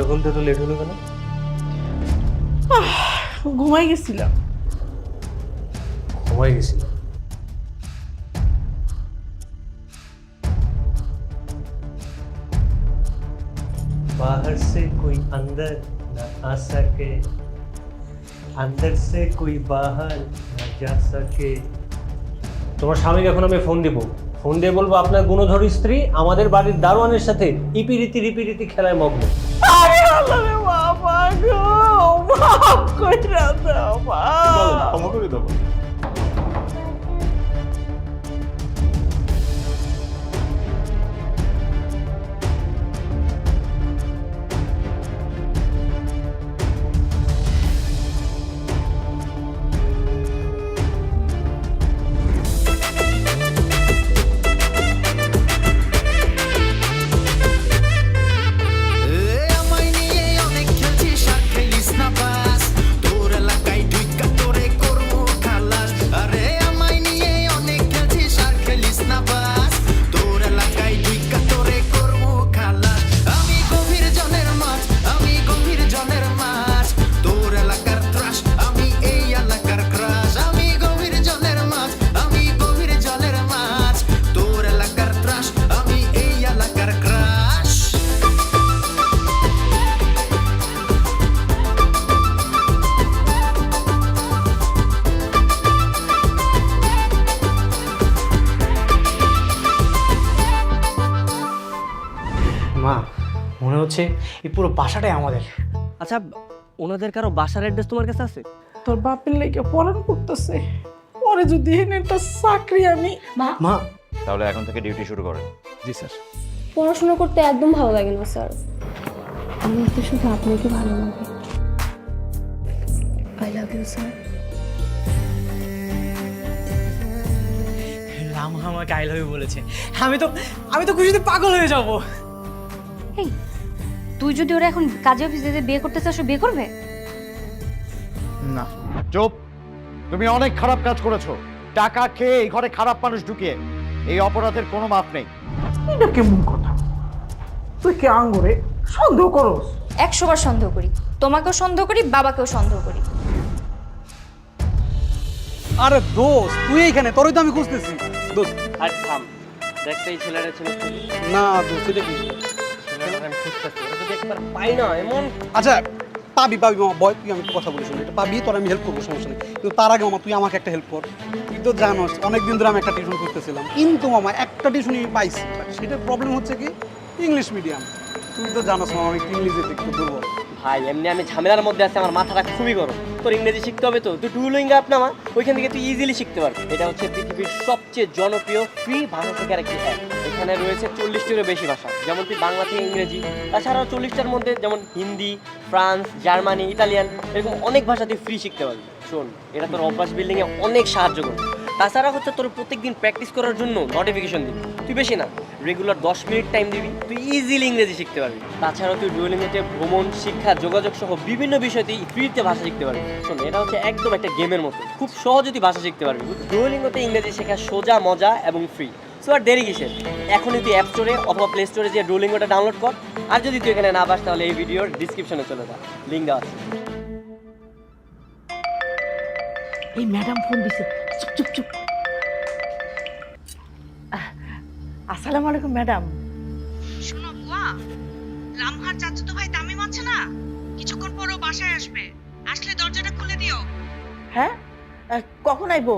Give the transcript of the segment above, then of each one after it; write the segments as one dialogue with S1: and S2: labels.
S1: দরজা খুলতে তো লেট হলো কেন?
S2: ঘুমাই গেছিলাম।
S1: ঘুমাই গেছিল? बाहर से कोई अंदर न आ सके, अंदर से कोई बाहर न जा सके। তোমার স্বামীকে এখন আমি ফোন দিব, ফোন দিয়ে বলবো আপনার গুণধর স্ত্রী আমাদের বাড়ির দারোয়ানের সাথে ইপিরীতি খেলায় মগ্ন।
S2: আরে আল্লাহ রে বাবা গো, মাফ কইরা দাও মা।
S3: ক্ষমা করে দাও।
S4: মা, মনে হচ্ছে এই পুরো বাসাটাই আমাদের।
S5: আচ্ছা, ওনাদের কারো বাসার অ্যাড্রেস তোমার কাছে আছে?
S2: তোর বাপের লেগে পড়ান করতেছে, পরে যদি এনে একটা চাকরি আমি।
S4: মা,
S3: তাহলে এখন থেকে ডিউটি শুরু করেন।
S4: জি স্যার।
S6: পড়াশোনা করতে একদম ভালো লাগে না স্যার, আমার তো শুধু আপনাকে ভালো লাগে। I love you sir.
S4: Rama আমাকে আই লাভ ইউ বলেছে। আমি তো খুশিতে পাগল হয়ে যাব।
S7: এই, তুই যদি ওরা এখন কাজে অফিসে যে বিয়ে করতে চাস, ও বিয়ে করবে?
S8: না, চুপ। তুমি অনেক খারাপ কাজ করেছো। টাকা খেয়ে এই ঘরে খারাপ মানুষ ঢুকিয়ে, এই অপরাধের কোনো মাপ নেই।
S2: এটা কেমন কথা? তুই কি আঙ্গুরে সন্দেহ করস?
S7: 100 বার সন্দেহ করি, তোমাকেও সন্দেহ করি, বাবাকেও সন্দেহ করি।
S4: আরে দোস্ত, তুই এইখানে? তোরই তো আমি খুঁজতেছি দোস্ত।
S5: আর থাম, দেখতে এই ছেলেটা ছিল
S4: না দোস্ত, এটা কি?
S5: ছেলেটা আমি খুঁজতেছি, ওটা যদি একবার পাই না এমন।
S4: আচ্ছা, পাবি মামা, বয়, তুই আমি একটু কথা বলি, শুনি, এটা পাবি, তোর আমি হেল্প করবো, সমস্যা নেই। কিন্তু তার আগে মামা, তুই আমাকে একটা হেল্প কর। তুই তো জানোস অনেকদিন ধরে আমি একটা টিউশন করতেছিলাম, কিন্তু মামা একটা টিউশনই আমি পাইছি। সেটার প্রবলেম হচ্ছে কি, ইংলিশ মিডিয়াম। তুই তো জানোস মামা, আমি ইংলিশে একটু দুর্বল।
S5: ভাই, এমনি আমি ঝামেলার মধ্যে আছি, আমার মাথাটা খুবই গরম। তোর ইংরেজি শিখতে হবে তো, তুই ডুওলিঙ্গো অ্যাপ নামা, ওইখান থেকে তুই ইজিলি শিখতে পারবি। এটা হচ্ছে পৃথিবীর সবচেয়ে জনপ্রিয় ফ্রি ভাষা শেখার একটি অ্যাপ। এখানে রয়েছে 40টিরও বেশি ভাষা, যেমন তুই বাংলা থেকে ইংরেজি, তাছাড়াও 40টার মধ্যে যেমন হিন্দি, ফ্রান্স, জার্মানি, ইতালিয়ান, এরকম অনেক ভাষা তুই ফ্রি শিখতে পারবি। শোন, এটা তোর অভ্যাস বিল্ডিংয়ে অনেক সাহায্য করবে। তাছাড়া হচ্ছে তোর প্রত্যেকদিন প্র্যাকটিস করার জন্য নোটিফিকেশন দিবি। তুই বেশি না, রেগুলার 10 মিনিট টাইম দিবি, তুই ইজিলি ইংরেজি শিখতে পারবি। তাছাড়াও তুই ডুওলিঙ্গোতে ভ্রমণ, শিক্ষা, যোগাযোগ সহ বিভিন্ন বিষয়তেই ফ্রিতে ভাষা শিখতে পারবি। শোন, এটা হচ্ছে একদম একটা গেমের মতো, খুব সহজে তুই ভাষা শিখতে পারবি। ডুওলিঙ্গোতে ইংরেজি শেখা সোজা, মজা এবং ফ্রি। সো আর দেরি কিসের? এখনই তুই অ্যাপ স্টোরে অথবা প্লে স্টোরে যে ডুওলিঙ্গোটা ডাউনলোড কর। আর যদি তুই এখানে না পাস, তাহলে এই ভিডিওর ডিসক্রিপশনে চলে যা, লিঙ্ক দেওয়া আছে।
S2: এই ম্যাডাম ফোন দিছে, চুপ চুপ চুপ। আসসালামু আলাইকুম ম্যাডাম।
S9: শোনো বুয়া, লামহার চাচাতো ভাই তামিম আছে না, কিছুক্ষণ পরও বাসায় আসবে, আসলে দরজাটা খুলে দিও।
S2: হ্যাঁ, কখন আইবো?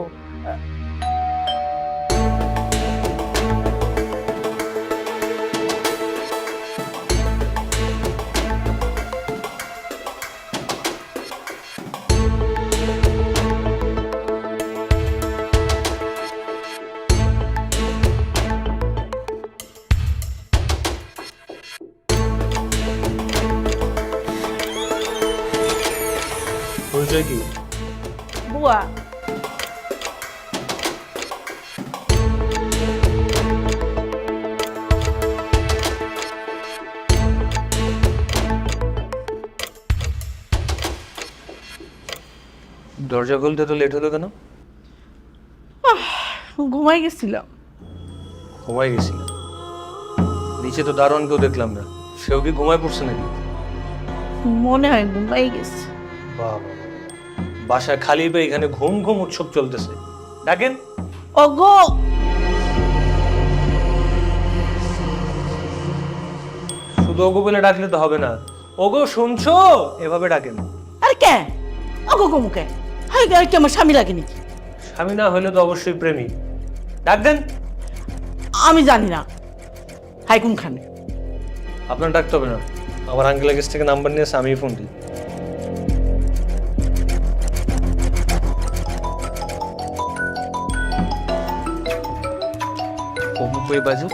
S1: পরিচয় কি?
S2: বুয়া,
S1: দরজা খুলতে তো লেট হলো কেন?
S2: ঘুমাই গেছিলাম।
S1: ঘুমাই গেছিল? নিচে তো দারোয়ানকেও দেখলাম না, সেও কি ঘুমায় পড়ছে নাকি?
S2: মনে হয় ঘুমাই গেছে।
S1: বাবা, বাসায় খালি পেয়ে এখানে ঘুম ঘুম উৎসব চলতেছে। ডাকেন।
S2: ওগো,
S1: শুধু ওগো বলে ডাকলে তো হবে না। ওগো শুনছো, এভাবে ডাকেন।
S2: আরে কে ওগো গো মুখে? হাই গাই কি আমার স্বামী লাগে নাকি?
S1: স্বামী না হইলে তো অবশ্যই প্রেমী। ডাক দেন।
S2: আমি জানি না হাই কোনখানে।
S1: আপনার ডাকতে হবে না, আমার আঙ্কেলের কাছ থেকে নাম্বার নিয়েছে, আমি ফোন দিই।
S5: কই বাজু?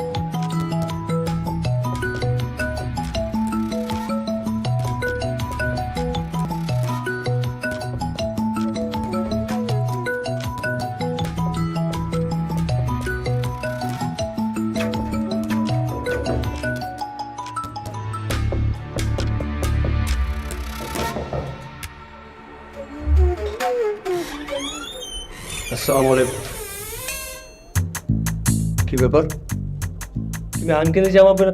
S1: আসসালামু আলাইকুম। কি ব্যাপার? তুমি আঙ্কেলের জামা বেরো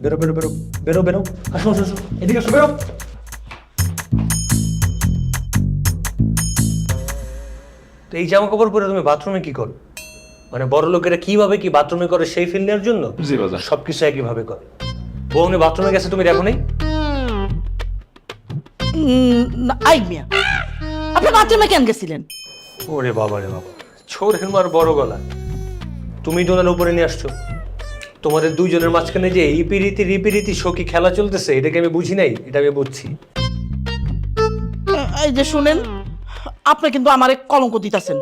S1: বেরো বেরো বেরো বেরো বেরো, আসো আসো আসো, এদিকে আসো, বেরো। তো এই জামা কাপড় পরে তুমি বাথরুমে কি করো? মানে বড় লোকেরা কিভাবে কি বাথরুমে করে সেই ফিল নেওয়ার জন্য?
S3: জি বাজার।
S1: সবকিছু একইভাবে করে। বউনে বাথরুমে গেছে, তুমি দেখো নাই?
S2: আই মিয়া, আপনি বাথরুমে কেন গেছিলেন?
S1: ওরে বাবা রে বাবা, ছোড়ের মার বড় গলা। তুমি ডোনার উপরে নিয়ে আসছো। তোমাদের দুইজনের মাঝখানে যে ইপিরিতি রিপিরিতি সখী খেলা চলতেছে, এটাকে আমি বুঝি নাই, এটা আমি বুঝছি।
S2: এই যে শুনেন, আপনি কিন্তু আমারে কলঙ্ক দিতেছেন।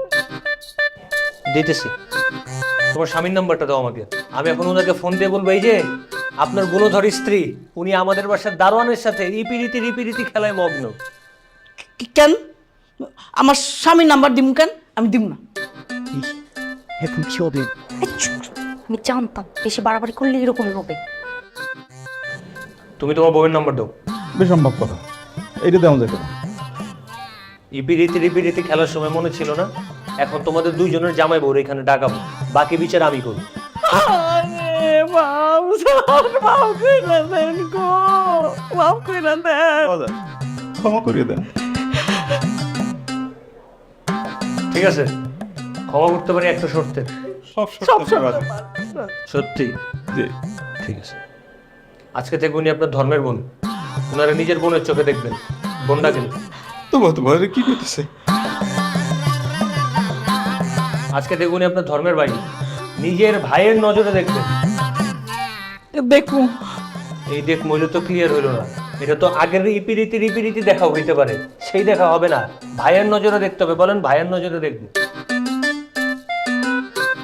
S1: দিতেছি। তোমার স্বামীর নাম্বারটা দাও আমাকে, আমি এখন ওনাকে ফোন দিয়ে বলবো এই যে আপনার গুণধর স্ত্রী, উনি আমাদের বাসার দারোয়ানের সাথে ইপিরিতি রিপিরিতি খেলায় মগ্ন।
S2: কেন আমার স্বামীর নাম্বার দিমু কেন? আমি দিব না।
S4: এখন কি হবে?
S7: আমি জানতাম বেশি বাড়াবাড়ি করলে এরকমই হবে।
S1: তুমি তোমার বউয়ের নাম্বার দাও।
S3: বেসম্ভব কথা, এইটা দেওয়া যাবে না।
S1: ইপিরিতি রিপিরিতি খেলার সময় মনে ছিল না? এখন তোমাদের দুইজনের জামাই বউর এখানে ডাকাবো, বাকি বিচার আমি করব।
S2: আরে বাপ, বাপ কইরা দেন গো, বাপ কইরা দেন।
S3: বাজার, ক্ষমা করিয়ে দেন।
S1: ঠিক আছে, ক্ষমা করতে পারি একটা শর্তে।
S3: সব
S2: সব
S3: সত্য বাজার।
S1: সত্যি?
S3: জি।
S1: ঠিক আছে। আজকে থেকে উনি আপনার ধর্মের বোন, ওনারা নিজের বোনের চোখে দেখবেন। বোন ডাকেন।
S3: তোমার কি করতেছে?
S1: আজকে থেকে উনি আপনার ধর্মের ভাই, নিজের ভাইয়ের নজরে দেখবেন।
S2: দেখুন,
S1: এই দেখ মইলে তো ক্লিয়ার হইল না। এটা তো আগের ইপিরিতি রিপিরিতি দেখা হইতে পারে, সেই দেখা হবে না। ভাইয়ের নজরে দেখতে হবে। বলেন ভাইয়ের নজরে দেখবে।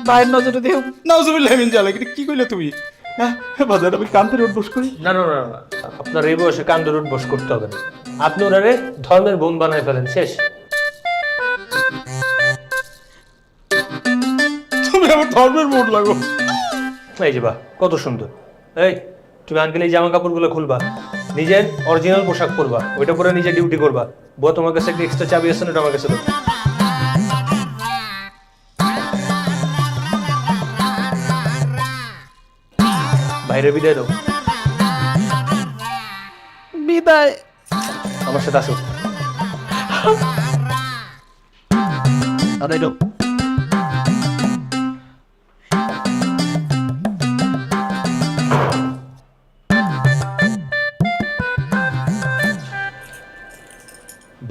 S2: ভাইয়ের নজরে দেহ।
S3: নাউজুবিল্লাহ মিন জালিক, এটা কি কইলে তুমি? হ্যাঁ বাজার, আমি কান্তের উঠবোস করি?
S1: না না না না, আপনার এই বয়সে কান্দর উঠবোস করতে হবে না। আপনি ওনারে ধর্মের বোন বানায় ফেলেন, শেষ।
S3: তুমি আমার ধর্মের বোন লাগো।
S1: এই যে বাহ, কত সুন্দর। এই তুমি আঙ্কেল এই জামা কাপড়গুলো খুলবা, নিজের অরিজিনাল পোশাক পরবা, ওইটা পরে নিজে ডিউটি করবা। বউ তোমার কাছে একটা এক্সট্রা চাবি আছে না, ওটা আমার কাছে দাও। বাইরে বিদায় দাও।
S2: বিদায়।
S1: আমার সাথে আসো। আরে দাও।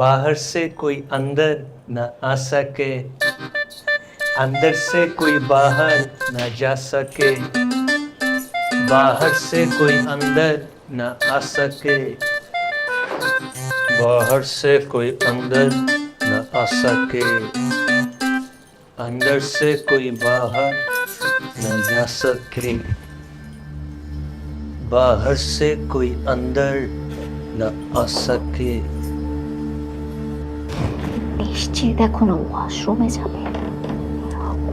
S1: बाहर से कोई अंदर न आ सके, अंदर से कोई बाहर न जा सके, बाहर से कोई अंदर न आ सके, बाहर से कोई अंदर न आ सके, अंदर से कोई बाहर न जा सके, बाहर से कोई अंदर न आ सके।
S7: নিশ্চয়ই দেখো না ওয়াশরুমে যাবে।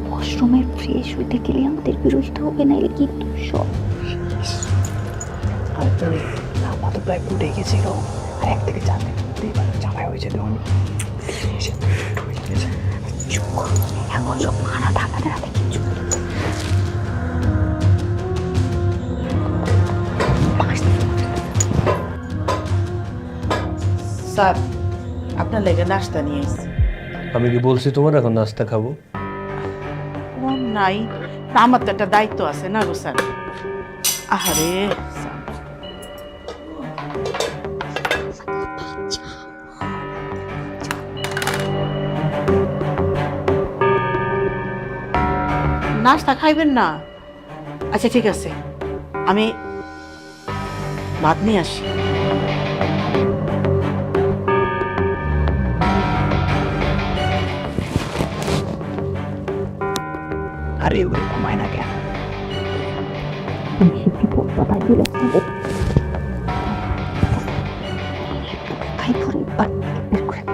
S7: ওয়াশরুমে ফ্রেশ হইতে গেলে আমাদের বিরোধিত হবে, নাইলে কিন্তু সব
S4: তো প্রায় ফুটে গেছিল, আর এক থেকে চার দিন জামাই হয়ে যেতে অনেক।
S7: চুপ করো, এখন সব মারা ঢাকাতে রাখে কিছু।
S2: স্যার আপনার লেগে নাস্তা নিয়ে এসেছি।
S1: আমি কি বলছি তোমার এখন নাস্তা খাবো?
S2: নাই না, আমার তো একটা দায়িত্ব আছে না গো স্যার। আহারে স্যার, নাস্তা খাইবেন না? আচ্ছা ঠিক আছে, আমি ভাত নিয়ে আসি।
S7: আরে ওরে ঘুমায় না কেন? বেশি কি পড়তা পাই দিলে খাই ধরে বের করে দে।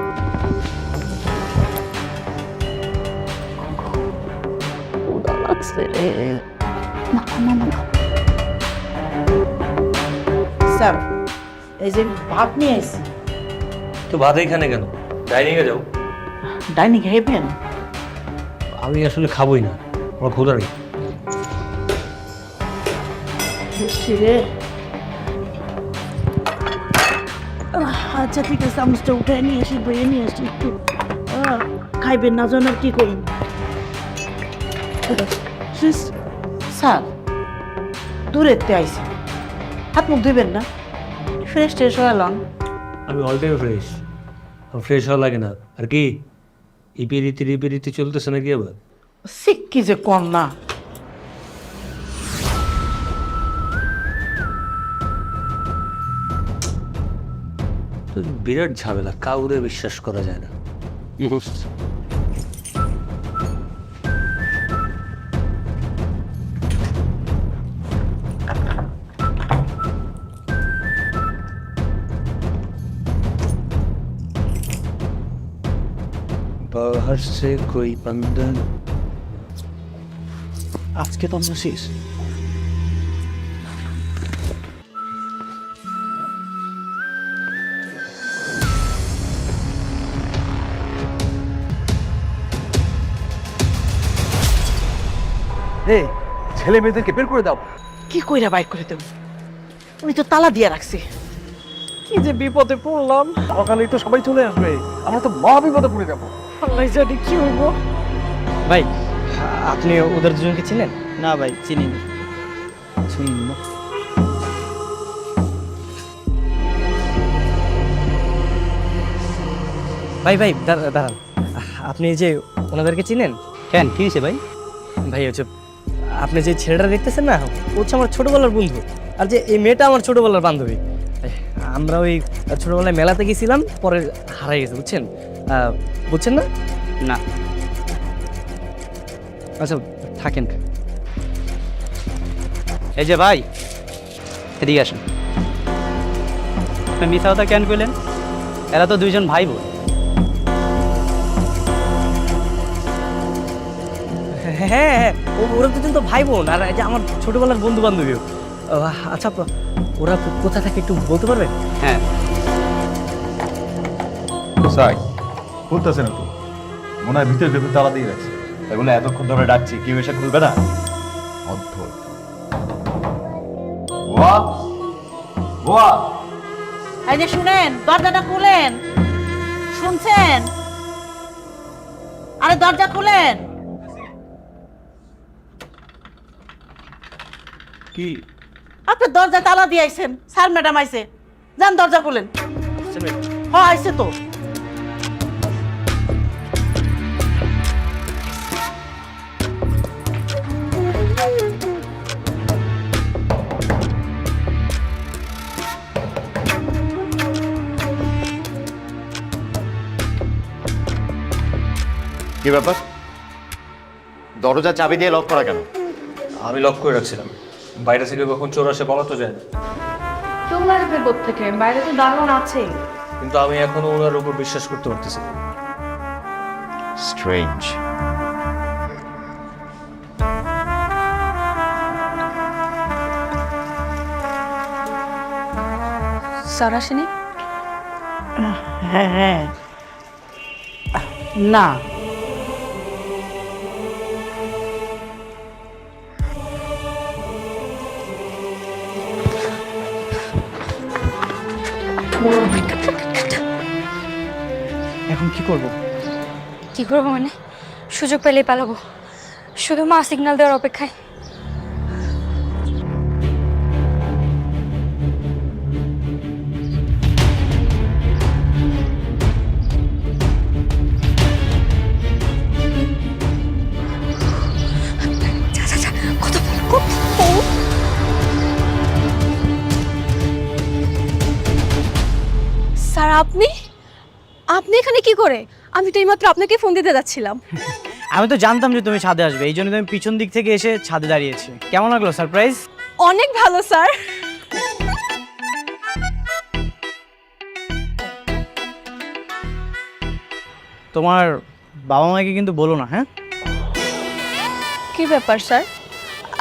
S7: ক্ষুধা লাগছে রে। না না না না।
S2: স্যার এই যে ভাত নিয়ে আসি।
S1: তো ভাত এইখানে কেন? ডাইনিংয়ে যাও।
S2: ডাইনিং খাইবেন?
S1: আমি আসলে খাবোই না, আমার ক্ষুধা নেই।
S2: রে আচ্ছা ঠিক আছে, চামচটা উঠে নিয়ে আসি, বইয়ে নিয়ে আসি একটু। খাইবেন না জানার কি করুন? স্যার দূরেতে আইসি, হাত মুখ ধুবেন না? ফ্রেশ ট্রেশ হয়ে এলাম।
S1: আমি অল টাইম ফ্রেশ, আমার ফ্রেশ হওয়া লাগে না। আর কি ইপিরিতি চলতেছে নাকি আবার?
S2: শিক্ষি যে কম না।
S1: তো বিরাট ঝামেলা, কাউরে বিশ্বাস করা যায় না। बाहर से कोई बंधन।
S4: আজকে তো আমরা শেষ।
S8: ছেলে মেয়েদেরকে বের করে দাও।
S2: কি কইরা বাইক করে দেব? উনি তো তালা দিয়ে রাখছে। কি যে বিপদে পড়লাম।
S8: সকালেই তো সবাই চলে আসবে, আমরা তো মহা বিপদে পড়ে যাবো।
S2: আল্লাহ জানি কি হইব।
S5: ভাই আপনি ওদের দুজনকে চিনেন?
S4: না ভাই চিনি না।
S5: ভাই ভাই দাঁড়ান, আপনি এই যে ওনাদেরকে চিনেন?
S4: কেন কি হয়েছে ভাই?
S5: ভাই হচ্ছে আপনি যে ছেলেটা দেখতেছেন না, ও হচ্ছে আমার ছোটবেলার বন্ধু, আর যে এই মেয়েটা আমার ছোটবেলার বান্ধবী। আমরা ওই ছোটবেলায় মেলাতে গেছিলাম, পরে হারাই গেছে, বুঝছেন? বুঝছেন না?
S4: না।
S5: আচ্ছা থাকেন।
S4: এই যে ভাই এদিকে আসেন। আপনি মিথ্যা কথা কেন কইলেন? এরা তো দুইজন ভাই বোন।
S5: হ্যাঁ হ্যাঁ, ওরা দুজন তো ভাই বোন, আর এই যে আমার ছোটবেলার বন্ধু বান্ধবীও। আচ্ছা ওরা কোথা থেকে একটু বলতে পারবেন?
S4: হ্যাঁ
S3: সাই খুলতেছে না তো, মনে হয় ভিতরে ভেতরে তালা দিয়ে রাখছে। এগুলো এতক্ষণ ধরে ডাকছি, কেউ এসে খুলবে না? অদ্ভুত।
S2: এই যে শুনেন, দরজাটা খুলেন। শুনছেন? আরে দরজা খুলেন।
S3: কি
S2: আপনি দরজা তালা দিয়ে আইছেন, স্যার ম্যাডাম আইছে, যান দরজা খুলেন। হ্যাঁ আইছে তো।
S8: কি ব্যাপার? দরজা চাবি দিয়ে লক করা কেন?
S1: আমি লক করে রাখছিলাম, বাইরে থেকে কখন চোর আসে বলা তো যায় না।
S6: তোমরা আসবে কোত্থেকে? বাইরে তো দারোয়ান আছেই।
S1: কিন্তু আমি এখনো ওনার উপর বিশ্বাস করতে পারতেছি না।
S8: স্ট্রেঞ্জ।
S6: স্যার আসেনি?
S2: হ্যাঁ হ্যাঁ না,
S10: এখন কি করব?
S7: কি করবো মানে? সুযোগ পেলেই পালাবো, শুধু মা সিগন্যাল দেওয়ার অপেক্ষায়।
S6: স্যার আপনি আপনি এখানে কি করে? আমি তো এইমাত্র আপনাকে ফোন দিতে যাচ্ছিলাম।
S10: আমি তো জানতাম যে তুমি ছাদে আসবে, এই জন্য আমি পিছন দিক থেকে এসে ছাদে দাঁড়িয়েছি। কেমন লাগলো সারপ্রাইজ?
S6: অনেক ভালো স্যার।
S10: তোমার বাবা মাকে কিন্তু বলো না, হ্যাঁ?
S6: কি ব্যাপার স্যার,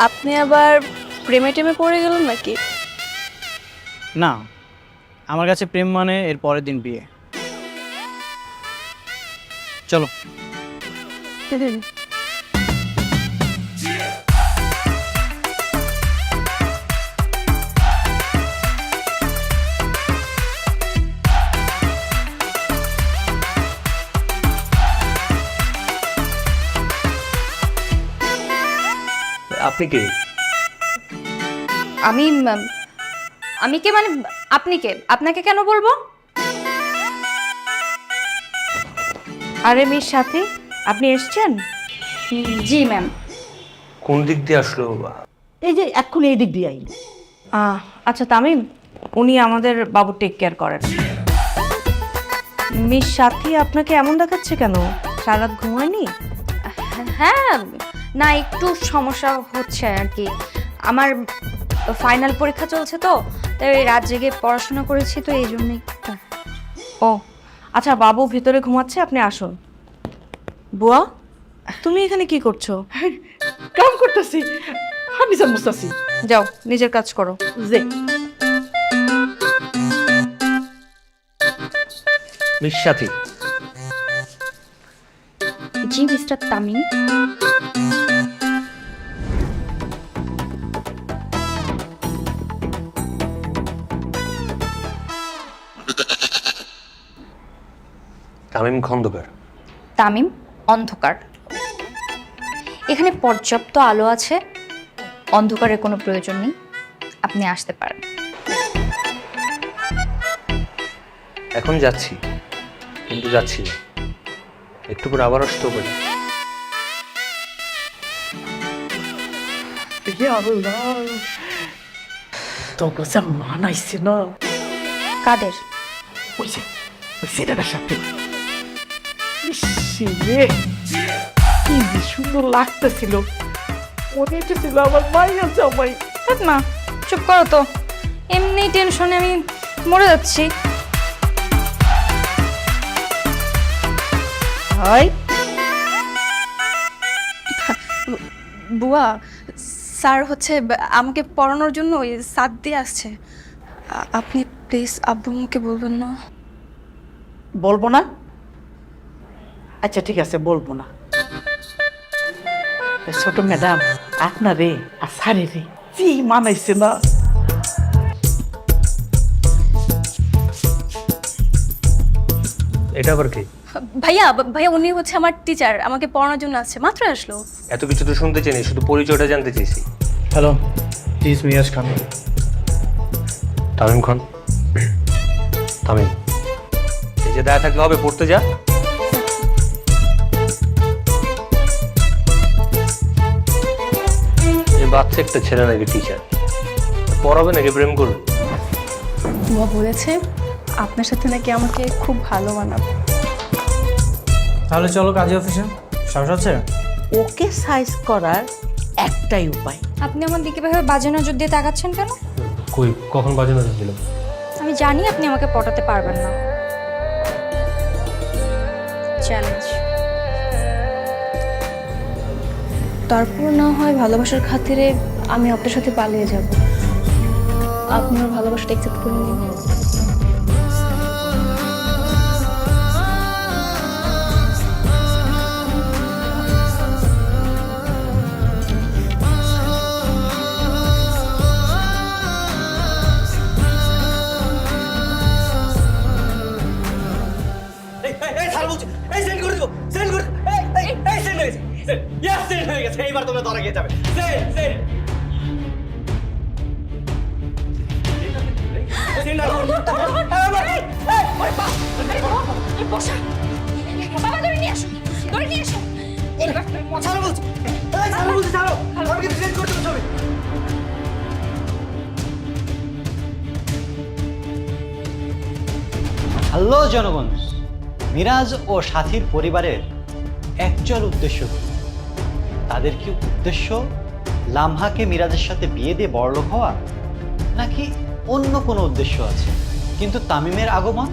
S6: আপনি আবার প্রেমে টেমে পড়ে গেলেন নাকি?
S10: না, আমার কাছে প্রেম মানে এর পরের দিন বিয়ে। চলো।
S1: আপনি কে?
S7: আমি কে মানে? আপনি কে? আপনাকে কেন বলবো?
S2: আরে মিস সাথী, আপনি এসছেন?
S7: জি ম্যাম।
S1: কোন দিক দিয়ে আসলো বাবা?
S2: এই যে এক্ষুনি এই দিক দিয়ে আইল। আচ্ছা তামিম, উনি আমাদের বাবু টেক কেয়ার করেন। মিস সাথী আপনাকে এমন দেখাচ্ছে কেন? সারা রাত ঘুমায়নি?
S7: হ্যাঁ, না একটু সমস্যা হচ্ছে আর কি। আমার ফাইনাল পরীক্ষা চলছে তো, তাই রাত জেগে পড়াশোনা করেছি, তো এই জন্যই।
S2: ও আচ্ছা, বাবু ভিতরে ঘুমাচ্ছে, আপনি আসুন। বুয়া, তুমি এখানে কি করছো?
S11: কাম করতেছি, ফার্নিচার মুছতাছি।
S2: যাও নিজের কাজ করো।
S11: যে
S1: মিস সাথী,
S7: জি মিস্টার তামিম।
S1: তামিম খন্দকার।
S7: তামিম অন্ধকার। এখানে পর্যাপ্ত আলো আছে, অন্ধকারের কোনো প্রয়োজন নেই, আপনি আসতে পারেন।
S1: এখন যাচ্ছি, কিন্তু যাচ্ছি না, একটু পর আবার আসতেও পারি।
S11: তোকে যা মানাইছে না,
S7: কাদের?
S11: ওই যে ওই ছেলেটার সাথে। ইসি রে, কি যে সুন্দর লাগতেছিল, মনে হচ্ছিল আমার মাইয়া জামাই।
S7: থাক মা, চুপ করো তো, এমনি টেনশনে আমি মরে যাচ্ছি।
S2: হয়
S6: বুয়া, স্যার হচ্ছে আমাকে পড়ানোর জন্য ওই সাত দিয়ে আসছে। আপনি প্লিজ আব্বু মুখে বলবেন না।
S11: বলবো না? আচ্ছা ঠিক আছে, বলবো না। ছোট ম্যাডাম, আপনারে আর সারে রে কি মানাইছে না।
S1: এটা আবার কি?
S6: ভাইয়া ভাইয়া উনি হচ্ছে আমার টিচার, আমাকে পড়ানোর জন্য আসছে, মাত্র আসলো।
S1: এত কিছু তো শুনতে চাইনি, শুধু পরিচয়টা জানতে চেয়েছি।
S10: হ্যালো, প্লিজ মিরাজ খান।
S1: তামিম খান। তামিম, এই যে দেখা থাকলে হবে, পড়তে যা। এই বাচ্চা একটা ছেলে নাকি টিচার, পড়াবে নাকি প্রেম করবে?
S6: বুয়া বলেছে আপনার সাথে নাকি আমাকে খুব ভালো মানাবে।
S10: তাহলে চলো কাজী অফিসে, সাহস আছে?
S11: ওকে সাইজ করার একটাই উপায়।
S7: আপনি আমার দিকে ভাবে বাজে নজর দিয়ে তাকাচ্ছেন কেন?
S1: কই, কখন বাজে নজর দিল?
S7: আমি জানি আপনি আমাকে পটাতে পারবেন না। চ্যালেঞ্জ।
S6: তারপর না হয় ভালোবাসার খাতিরে আমি আপনার সাথে পালিয়ে যাব, আপনি আমার ভালোবাসাটা অ্যাকসেপ্ট করে নিন।
S8: এই
S5: ছাড় বলছি, এই সেন্ড করে দেবো, সেন্ড করে এই সেন্ড হয়ে গেছে, ইয়েস সেন্ড হয়ে গেছে, এইবার তোমরা ধরা খেয়ে যাবে, সেন্ড সেন্ড সেন্ড আর
S7: বাবা ধরে নিয়ে আসো, ধরে নিয়ে আসো।
S5: ছাড়ো বলছি, ছাড়ো বলছি, ছাড়ো, আমি কিন্তু সেন্ড করতে হবে।
S12: হ্যালো জনগণ, মিরাজ ও সাথীর পরিবারের অ্যাকচুয়াল উদ্দেশ্য কি? তাদের কি উদ্দেশ্য লামহাকে মিরাজের সাথে বিয়ে দিয়ে বড়লোক হওয়া, নাকি অন্য কোনো উদ্দেশ্য আছে? কিন্তু তামিমের আগমন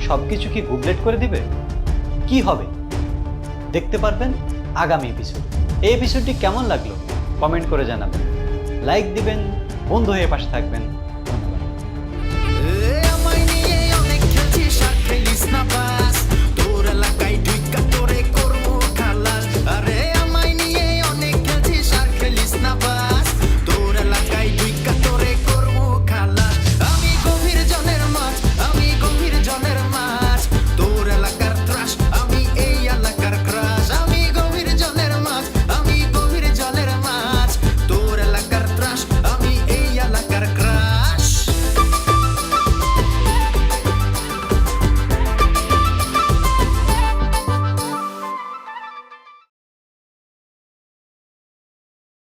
S12: সবকিছু কি গুবলেট করে দিবে? কি হবে দেখতে পারবেন আগামী এপিসোড। এই এপিসোডটি কেমন লাগলো কমেন্ট করে জানাবেন, লাইক দিবেন, বন্ধু হয়ে পাশে থাকবেন।